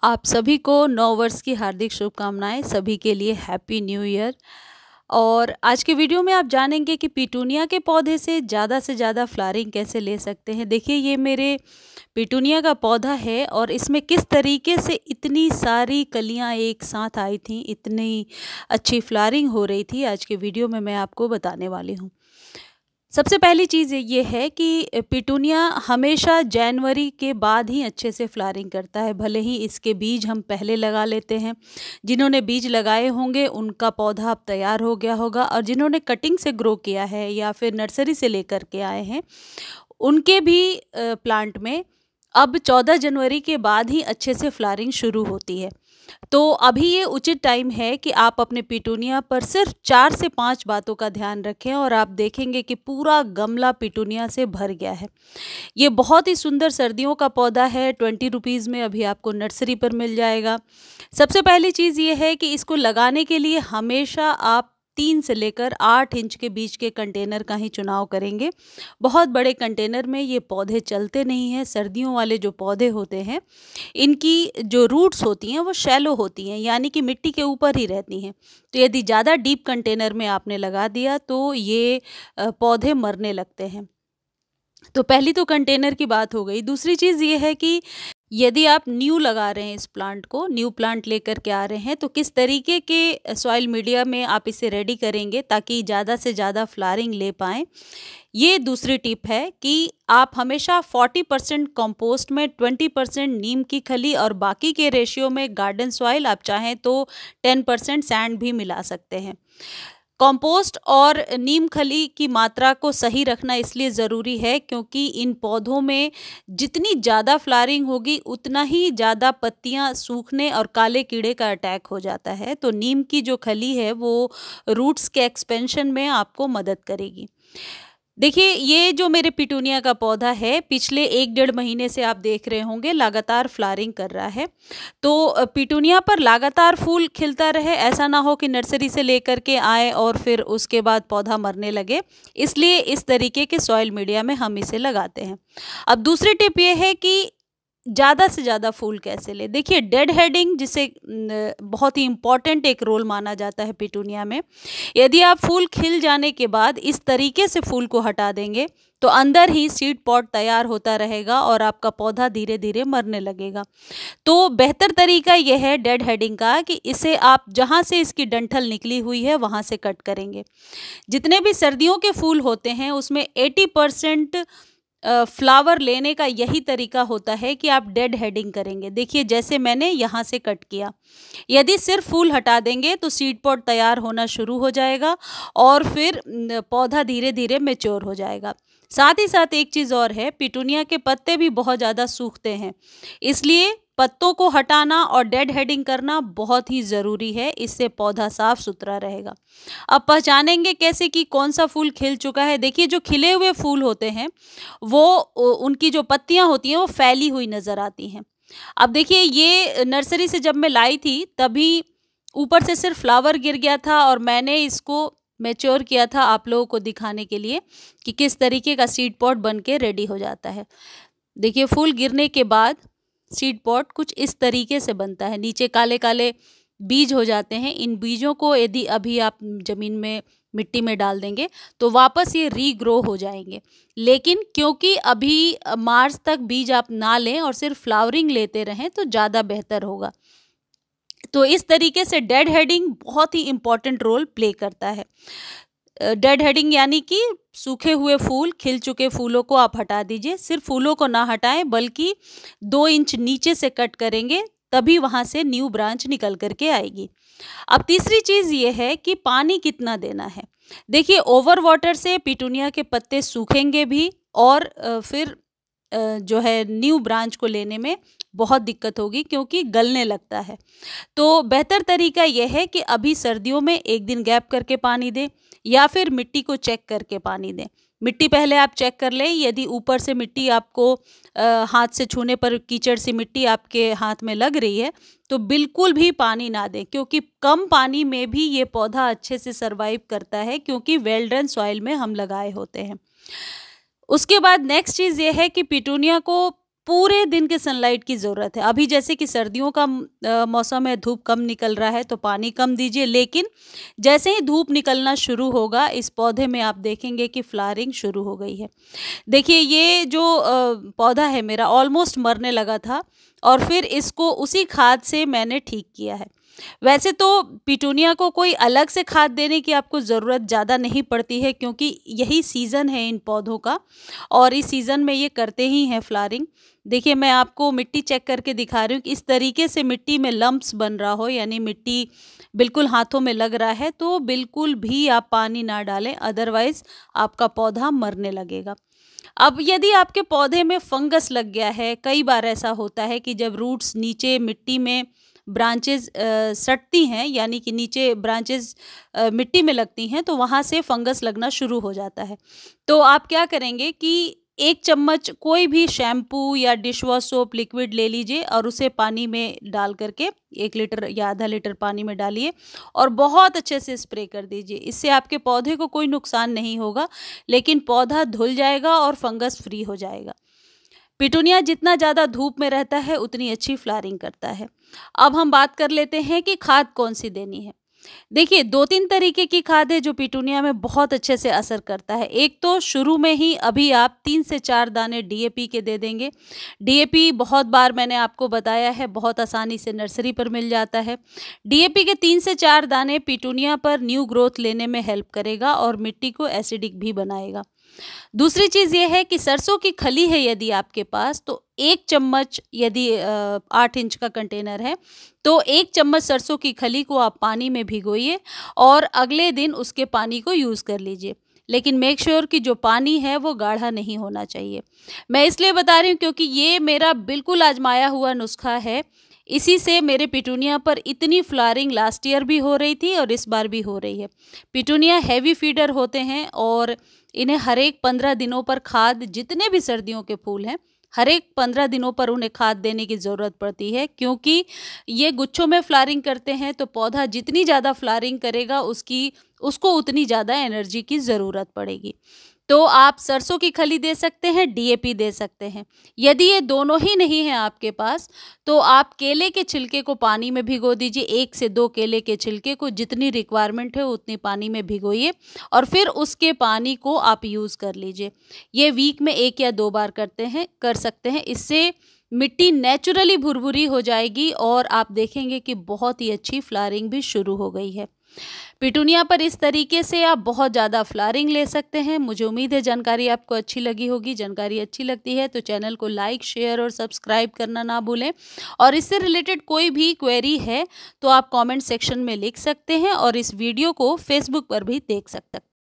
आप सभी को नव वर्ष की हार्दिक शुभकामनाएं। सभी के लिए हैप्पी न्यू ईयर। और आज के वीडियो में आप जानेंगे कि पिटूनिया के पौधे से ज़्यादा फ्लावरिंग कैसे ले सकते हैं। देखिए, ये मेरे पिटूनिया का पौधा है और इसमें किस तरीके से इतनी सारी कलियां एक साथ आई थी, इतनी अच्छी फ्लावरिंग हो रही थी। आज के वीडियो में मैं आपको बताने वाली हूँ। सबसे पहली चीज़ ये है कि पिटूनिया हमेशा जनवरी के बाद ही अच्छे से फ्लावरिंग करता है। भले ही इसके बीज हम पहले लगा लेते हैं, जिन्होंने बीज लगाए होंगे उनका पौधा अब तैयार हो गया होगा, और जिन्होंने कटिंग से ग्रो किया है या फिर नर्सरी से लेकर के आए हैं उनके भी प्लांट में अब 14 जनवरी के बाद ही अच्छे से फ्लावरिंग शुरू होती है। तो अभी ये उचित टाइम है कि आप अपने पिटूनिया पर सिर्फ 4 से 5 बातों का ध्यान रखें और आप देखेंगे कि पूरा गमला पिटूनिया से भर गया है। ये बहुत ही सुंदर सर्दियों का पौधा है। 20 रुपीज़ में अभी आपको नर्सरी पर मिल जाएगा। सबसे पहली चीज़ ये है कि इसको लगाने के लिए हमेशा आप 3 से लेकर 8 इंच के बीच के कंटेनर का ही चुनाव करेंगे। बहुत बड़े कंटेनर में ये पौधे चलते नहीं हैं। सर्दियों वाले जो पौधे होते हैं इनकी जो रूट्स होती हैं वो शैलो होती हैं, यानी कि मिट्टी के ऊपर ही रहती हैं। तो यदि ज़्यादा डीप कंटेनर में आपने लगा दिया तो ये पौधे मरने लगते हैं। तो पहली तो कंटेनर की बात हो गई। दूसरी चीज़ ये है कि यदि आप न्यू लगा रहे हैं, इस प्लांट को न्यू प्लांट लेकर के आ रहे हैं, तो किस तरीके के सॉइल मीडिया में आप इसे रेडी करेंगे ताकि ज़्यादा से ज़्यादा फ्लावरिंग ले पाएँ। ये दूसरी टिप है कि आप हमेशा 40% कंपोस्ट में 20% नीम की खली और बाकी के रेशियो में गार्डन सॉइल, आप चाहें तो 10% सैंड भी मिला सकते हैं। कंपोस्ट और नीम खली की मात्रा को सही रखना इसलिए ज़रूरी है क्योंकि इन पौधों में जितनी ज़्यादा फ्लावरिंग होगी उतना ही ज़्यादा पत्तियां सूखने और काले कीड़े का अटैक हो जाता है। तो नीम की जो खली है वो रूट्स के एक्सपेंशन में आपको मदद करेगी। देखिए, ये जो मेरे पिटूनिया का पौधा है पिछले 1-1.5 महीने से आप देख रहे होंगे लगातार फ्लावरिंग कर रहा है। तो पिटूनिया पर लगातार फूल खिलता रहे, ऐसा ना हो कि नर्सरी से लेकर के आए और फिर उसके बाद पौधा मरने लगे। इसलिए इस तरीके के सॉइल मीडिया में हम इसे लगाते हैं। अब दूसरी टिप ये है कि ज़्यादा से ज़्यादा फूल कैसे ले। देखिए, डेड हेडिंग जिसे बहुत ही इम्पॉर्टेंट एक रोल माना जाता है पिटूनिया में। यदि आप फूल खिल जाने के बाद इस तरीके से फूल को हटा देंगे तो अंदर ही सीड पॉट तैयार होता रहेगा और आपका पौधा धीरे धीरे मरने लगेगा। तो बेहतर तरीका यह है डेड हेडिंग का कि इसे आप जहाँ से इसकी डंठल निकली हुई है वहाँ से कट करेंगे। जितने भी सर्दियों के फूल होते हैं उसमें 80% फ्लावर लेने का यही तरीका होता है कि आप डेड हेडिंग करेंगे। देखिए, जैसे मैंने यहाँ से कट किया, यदि सिर्फ फूल हटा देंगे तो सीड पॉट तैयार होना शुरू हो जाएगा और फिर पौधा धीरे धीरे मैच्योर हो जाएगा। साथ ही साथ एक चीज़ और है, पिटूनिया के पत्ते भी बहुत ज़्यादा सूखते हैं, इसलिए पत्तों को हटाना और डेड हेडिंग करना बहुत ही ज़रूरी है। इससे पौधा साफ सुथरा रहेगा। अब पहचानेंगे कैसे कि कौन सा फूल खिल चुका है। देखिए, जो खिले हुए फूल होते हैं वो उनकी जो पत्तियां होती हैं वो फैली हुई नज़र आती हैं। अब देखिए, ये नर्सरी से जब मैं लाई थी तभी ऊपर से सिर्फ फ्लावर गिर गया था और मैंने इसको मैच्योर किया था आप लोगों को दिखाने के लिए कि किस तरीके का सीड पॉट बन के रेडी हो जाता है। देखिए, फूल गिरने के बाद सीड पॉट कुछ इस तरीके से बनता है। नीचे काले काले बीज हो जाते हैं। इन बीजों को यदि अभी आप ज़मीन में मिट्टी में डाल देंगे तो वापस ये रीग्रो हो जाएंगे। लेकिन क्योंकि अभी मार्च तक बीज आप ना लें और सिर्फ फ्लावरिंग लेते रहें तो ज़्यादा बेहतर होगा। तो इस तरीके से डेड हेडिंग बहुत ही इम्पॉर्टेंट रोल प्ले करता है। डेड हेडिंग यानी कि सूखे हुए फूल, खिल चुके फूलों को आप हटा दीजिए। सिर्फ फूलों को ना हटाएं बल्कि 2 इंच नीचे से कट करेंगे, तभी वहाँ से न्यू ब्रांच निकल करके आएगी। अब तीसरी चीज़ ये है कि पानी कितना देना है। देखिए, ओवर वाटर से पिटूनिया के पत्ते सूखेंगे भी और फिर जो है न्यू ब्रांच को लेने में बहुत दिक्कत होगी क्योंकि गलने लगता है। तो बेहतर तरीका यह है कि अभी सर्दियों में 1 दिन गैप करके पानी दें या फिर मिट्टी को चेक करके पानी दें। मिट्टी पहले आप चेक कर लें, यदि ऊपर से मिट्टी आपको हाथ से छूने पर कीचड़ सी मिट्टी आपके हाथ में लग रही है तो बिल्कुल भी पानी ना दें, क्योंकि कम पानी में भी ये पौधा अच्छे से सर्वाइव करता है क्योंकि वेल ड्रेन सॉइल में हम लगाए होते हैं। उसके बाद नेक्स्ट चीज़ ये है कि पिटूनिया को पूरे दिन के सनलाइट की ज़रूरत है। अभी जैसे कि सर्दियों का मौसम है, धूप कम निकल रहा है, तो पानी कम दीजिए, लेकिन जैसे ही धूप निकलना शुरू होगा इस पौधे में आप देखेंगे कि फ्लावरिंग शुरू हो गई है। देखिए ये जो पौधा है मेरा ऑलमोस्ट मरने लगा था और फिर इसको उसी खाद से मैंने ठीक किया है। वैसे तो पिटूनिया को कोई अलग से खाद देने की आपको ज़रूरत ज़्यादा नहीं पड़ती है, क्योंकि यही सीज़न है इन पौधों का और इस सीज़न में ये करते ही हैं फ्लावरिंग। देखिए मैं आपको मिट्टी चेक करके दिखा रही हूँ कि इस तरीके से मिट्टी में लम्प्स बन रहा हो, यानी मिट्टी बिल्कुल हाथों में लग रहा है, तो बिल्कुल भी आप पानी ना डालें, अदरवाइज़ आपका पौधा मरने लगेगा। अब यदि आपके पौधे में फंगस लग गया है, कई बार ऐसा होता है कि जब रूट्स नीचे मिट्टी में ब्रांचेस सटती हैं, यानी कि नीचे ब्रांचेस मिट्टी में लगती हैं, तो वहाँ से फंगस लगना शुरू हो जाता है। तो आप क्या करेंगे कि 1 चम्मच कोई भी शैम्पू या डिश वॉश सोप लिक्विड ले लीजिए और उसे पानी में डाल करके 1 लीटर या आधा लीटर पानी में डालिए और बहुत अच्छे से स्प्रे कर दीजिए। इससे आपके पौधे को कोई नुकसान नहीं होगा, लेकिन पौधा धुल जाएगा और फंगस फ्री हो जाएगा। पिटूनिया जितना ज़्यादा धूप में रहता है उतनी अच्छी फ्लावरिंग करता है। अब हम बात कर लेते हैं कि खाद कौन सी देनी है। देखिए 2-3 तरीके की खाद है जो पिटूनिया में बहुत अच्छे से असर करता है। एक तो शुरू में ही अभी आप 3 से 4 दाने डीएपी के दे देंगे। डीएपी बहुत बार मैंने आपको बताया है, बहुत आसानी से नर्सरी पर मिल जाता है। डीएपी के 3 से 4 दाने पिटूनिया पर न्यू ग्रोथ लेने में हेल्प करेगा और मिट्टी को एसिडिक भी बनाएगा। दूसरी चीज़ ये है कि सरसों की खली है यदि आपके पास, तो 1 चम्मच, यदि 8 इंच का कंटेनर है तो 1 चम्मच सरसों की खली को आप पानी में भिगोइए और अगले दिन उसके पानी को यूज़ कर लीजिए। लेकिन मेक श्योर कि जो पानी है वो गाढ़ा नहीं होना चाहिए। मैं इसलिए बता रही हूँ क्योंकि ये मेरा बिल्कुल आजमाया हुआ नुस्खा है। इसी से मेरे पिटूनिया पर इतनी फ्लावरिंग लास्ट ईयर भी हो रही थी और इस बार भी हो रही है। पिटूनिया हैवी फीडर होते हैं और इन्हें हर एक 15 दिनों पर खाद, जितने भी सर्दियों के फूल हैं, हर एक 15 दिनों पर उन्हें खाद देने की ज़रूरत पड़ती है, क्योंकि ये गुच्छों में फ्लावरिंग करते हैं। तो पौधा जितनी ज़्यादा फ्लावरिंग करेगा उसको उतनी ज़्यादा एनर्जी की ज़रूरत पड़ेगी। तो आप सरसों की खली दे सकते हैं, डीएपी दे सकते हैं। यदि ये दोनों ही नहीं है आपके पास तो आप केले के छिलके को पानी में भिगो दीजिए। 1 से 2 केले के छिलके को जितनी रिक्वायरमेंट है उतनी पानी में भिगोइए और फिर उसके पानी को आप यूज़ कर लीजिए। ये वीक में 1 या 2 बार कर सकते हैं। इससे मिट्टी नेचुरली भुरभुरी हो जाएगी और आप देखेंगे कि बहुत ही अच्छी फ्लावरिंग भी शुरू हो गई है। पिटूनिया पर इस तरीके से आप बहुत ज़्यादा फ्लावरिंग ले सकते हैं। मुझे उम्मीद है जानकारी आपको अच्छी लगी होगी। जानकारी अच्छी लगती है तो चैनल को लाइक, शेयर और सब्सक्राइब करना ना भूलें। और इससे रिलेटेड कोई भी क्वेरी है तो आप कमेंट सेक्शन में लिख सकते हैं और इस वीडियो को फेसबुक पर भी देख सकते हैं।